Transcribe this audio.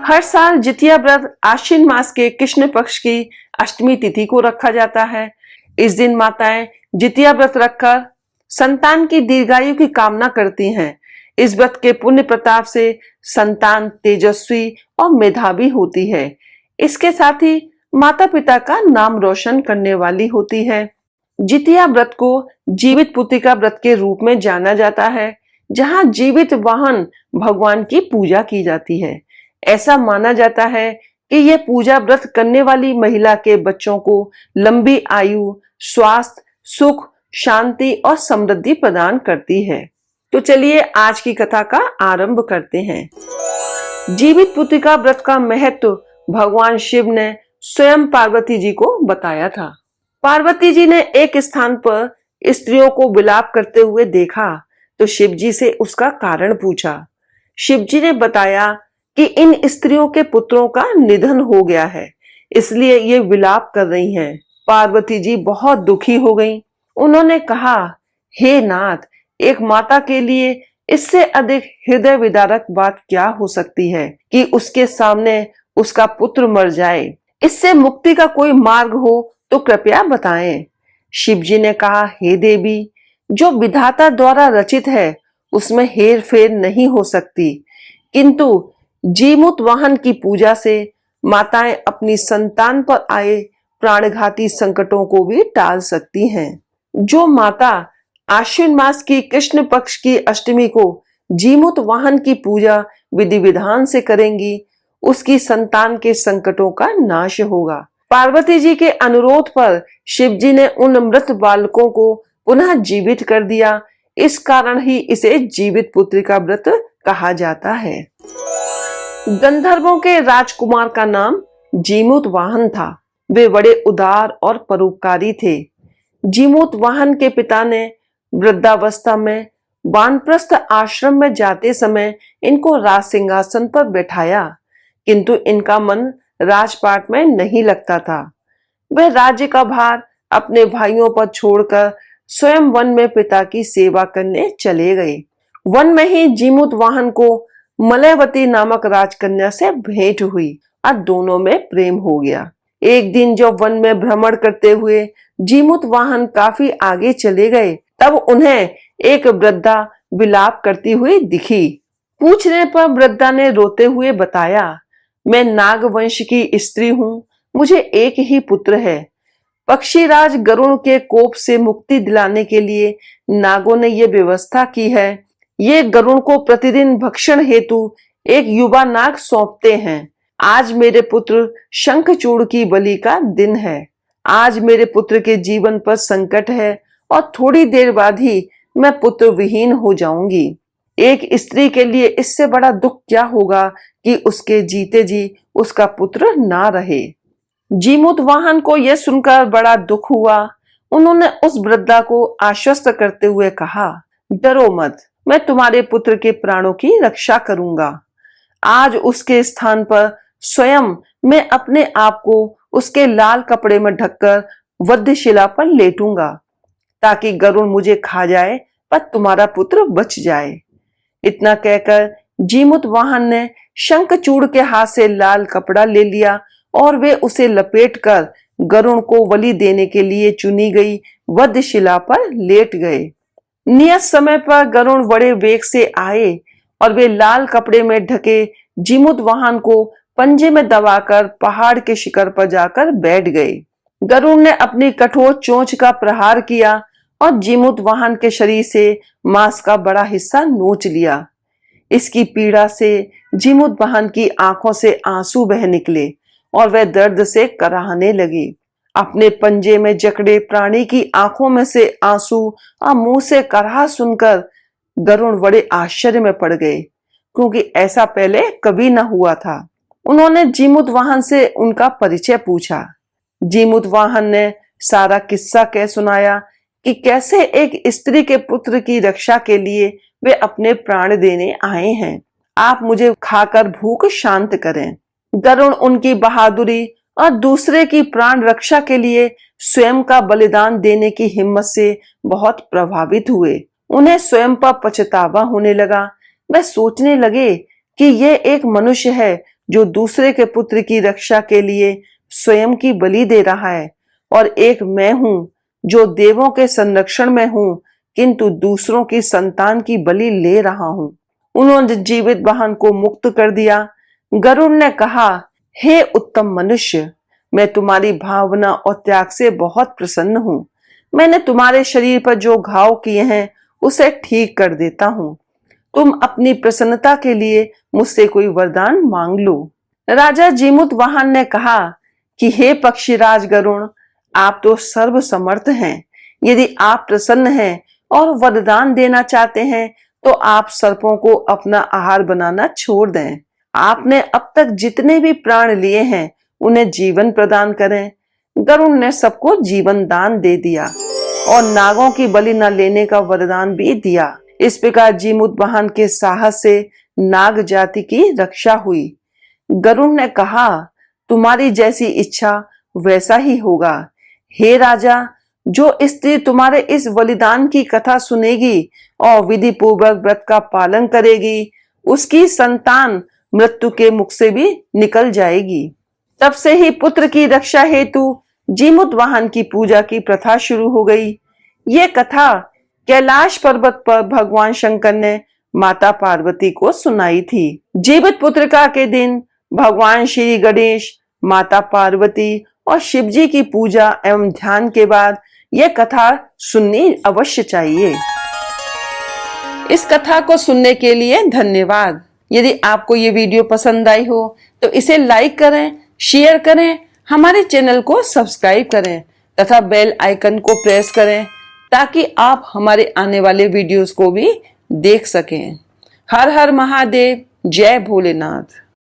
हर साल जितिया व्रत आश्विन मास के कृष्ण पक्ष की अष्टमी तिथि को रखा जाता है। इस दिन माताएं जितिया व्रत रखकर संतान की दीर्घायु की कामना करती हैं। इस व्रत के पुण्य प्रताप से संतान तेजस्वी और मेधावी होती है। इसके साथ ही माता पिता का नाम रोशन करने वाली होती है। जितिया व्रत को जीवित पुत्रिका व्रत के रूप में जाना जाता है, जहां जीवित वाहन भगवान की पूजा की जाती है। ऐसा माना जाता है कि यह पूजा व्रत करने वाली महिला के बच्चों को लंबी आयु, स्वास्थ्य, सुख, शांति और समृद्धि प्रदान करती है। तो चलिए आज की कथा का आरंभ करते हैं। जीवित पुत्रिका व्रत का महत्व भगवान शिव ने स्वयं पार्वती जी को बताया था। पार्वती जी ने एक स्थान पर स्त्रियों को विलाप करते हुए देखा तो शिव जी से उसका कारण पूछा। शिव जी ने बताया कि इन स्त्रियों के पुत्रों का निधन हो गया है, इसलिए ये विलाप कर रही हैं। पार्वती जी बहुत दुखी हो गईं। उन्होंने कहा, हे नाथ, एक माता के लिए इससे अधिक हृदय विदारक बात क्या हो सकती है कि उसके सामने उसका पुत्र मर जाए। इससे मुक्ति का कोई मार्ग हो तो कृपया बताएं। शिव जी ने कहा, हे देवी, जो विधाता द्वारा रचित है उसमें हेर फेर नहीं हो सकती, किंतु जीमूत वाहन की पूजा से माताएं अपनी संतान पर आए प्राणघाती संकटों को भी टाल सकती हैं। जो माता आश्विन मास की कृष्ण पक्ष की अष्टमी को जीमूत वाहन की पूजा विधि विधान से करेंगी, उसकी संतान के संकटों का नाश होगा। पार्वती जी के अनुरोध पर शिव जी ने उन मृत बालकों को पुनः जीवित कर दिया। इस कारण ही इसे जीवित पुत्रिका व्रत कहा जाता है। गंधर्वों के राजकुमार का नाम जीमूत वाहन था। वे बड़े उदार और परोपकारी थे। जीमूत वाहन के पिता ने वृद्धावस्था में वानप्रस्थ आश्रम में जाते समय इनको राज सिंहासन पर बैठाया, किंतु इनका मन राजपाट में नहीं लगता था। वह राज्य का भार अपने भाइयों पर छोड़कर स्वयं वन में पिता की सेवा करने चले गए। वन में ही जीमूत वाहन को मलयवती नामक राजकन्या से भेंट हुई और दोनों में प्रेम हो गया। एक दिन जब वन में भ्रमण करते हुए जीमूत वाहन काफी आगे चले गए, तब उन्हें एक वृद्धा विलाप करती हुई दिखी। पूछने पर वृद्धा ने रोते हुए बताया, मैं नाग वंश की स्त्री हूँ, मुझे एक ही पुत्र है। पक्षीराज गरुण के कोप से मुक्ति दिलाने के लिए नागों ने ये व्यवस्था की है। ये गरुण को प्रतिदिन भक्षण हेतु एक युवा नाग सौंपते हैं। आज मेरे पुत्र शंखचूड़ की बलि का दिन है। आज मेरे पुत्र के जीवन पर संकट है और थोड़ी देर बाद ही मैं पुत्र विहीन हो जाऊंगी। एक स्त्री के लिए इससे बड़ा दुख क्या होगा कि उसके जीते जी उसका पुत्र ना रहे। जीमूत वाहन को यह सुनकर बड़ा दुख हुआ। उन्होंने उस वृद्धा को आश्वस्त करते हुए कहा, डरो मत, मैं तुम्हारे पुत्र के प्राणों की रक्षा करूंगा। आज उसके स्थान पर स्वयं मैं अपने आप को उसके लाल कपड़े में ढककर वध्यशिला पर लेटूंगा, ताकि गरुण मुझे खा जाए पर तुम्हारा पुत्र बच जाए। इतना कहकर जीमूत वाहन ने शंखचूड़ के हाथ से लाल कपड़ा ले लिया और वे उसे लपेटकर गरुण को बलि देने के लिए चुनी गई वध्यशिला पर लेट गए। नियत समय पर गरुण बड़े वेग से आए और वे लाल कपड़े में ढके जीमूत वाहन को पंजे में दबाकर पहाड़ के शिखर पर जाकर बैठ गए। गरुण ने अपनी कठोर चोंच का प्रहार किया और जीमूत वाहन के शरीर से मांस का बड़ा हिस्सा नोच लिया। इसकी पीड़ा से जीमूत वाहन की आंखों से आंसू बह निकले और वह दर्द से कराहने लगी। अपने पंजे में जकड़े प्राणी की आंखों में से आंसू और मुंह से कराह सुनकर गरुण बड़े आश्चर्य में पड़ गए, क्योंकि ऐसा पहले कभी न हुआ था। उन्होंने जीमूत वाहन से उनका परिचय पूछा। जीमूत वाहन ने सारा किस्सा कह सुनाया कि कैसे एक स्त्री के पुत्र की रक्षा के लिए वे अपने प्राण देने आए हैं। आप मुझे खाकर भूख शांत करें। गरुण उनकी बहादुरी और दूसरे की प्राण रक्षा के लिए स्वयं का बलिदान देने की हिम्मत से बहुत प्रभावित हुए। उन्हें स्वयं पर पछतावा होने लगा। वह सोचने लगे कि यह एक मनुष्य है जो दूसरे के पुत्र की रक्षा के लिए स्वयं की बलि दे रहा है, और एक मैं हूं जो देवों के संरक्षण में हूं किंतु दूसरों की संतान की बलि ले रहा हूं। उन्होंने जीवित वाहन को मुक्त कर दिया। गरुड़ ने कहा, हे उत्तम मनुष्य, मैं तुम्हारी भावना और त्याग से बहुत प्रसन्न हूं। मैंने तुम्हारे शरीर पर जो घाव किए हैं उसे ठीक कर देता हूं। तुम अपनी प्रसन्नता के लिए मुझसे कोई वरदान मांग लो। राजा जीमुत वाहन ने कहा कि हे पक्षीराज गरुड़, आप तो सर्व समर्थ हैं। यदि आप प्रसन्न हैं और वरदान देना चाहते हैं तो आप सर्पों को अपना आहार बनाना छोड़ दें। आपने अब तक जितने भी प्राण लिए हैं उन्हें जीवन प्रदान करें। गरुड़ ने सबको जीवन दान दे दिया और नागों की बलि न लेने का वरदान भी दिया। इस प्रकार जीमुत वाहन के साहस से नाग जाति की रक्षा हुई। गरुड़ ने कहा, तुम्हारी जैसी इच्छा वैसा ही होगा। हे राजा, जो स्त्री तुम्हारे इस बलिदान की कथा सुनेगी और विधि पूर्वक व्रत का पालन करेगी, उसकी संतान मृत्यु के मुख से भी निकल जाएगी। तब से ही पुत्र की रक्षा हेतु जीमुत वाहन की पूजा की प्रथा शुरू हो गई। ये कथा कैलाश पर्वत पर भगवान शंकर ने माता पार्वती को सुनाई थी। जीवित पुत्रिका के दिन भगवान श्री गणेश, माता पार्वती और शिव जी की पूजा एवं ध्यान के बाद यह कथा सुननी अवश्य चाहिए। इस कथा को सुनने के लिए धन्यवाद। यदि आपको ये वीडियो पसंद आई हो तो इसे लाइक करें, शेयर करें, हमारे चैनल को सब्सक्राइब करें तथा बेल आइकन को प्रेस करें ताकि आप हमारे आने वाले वीडियोस को भी देख सकें। हर हर महादेव, जय भोलेनाथ।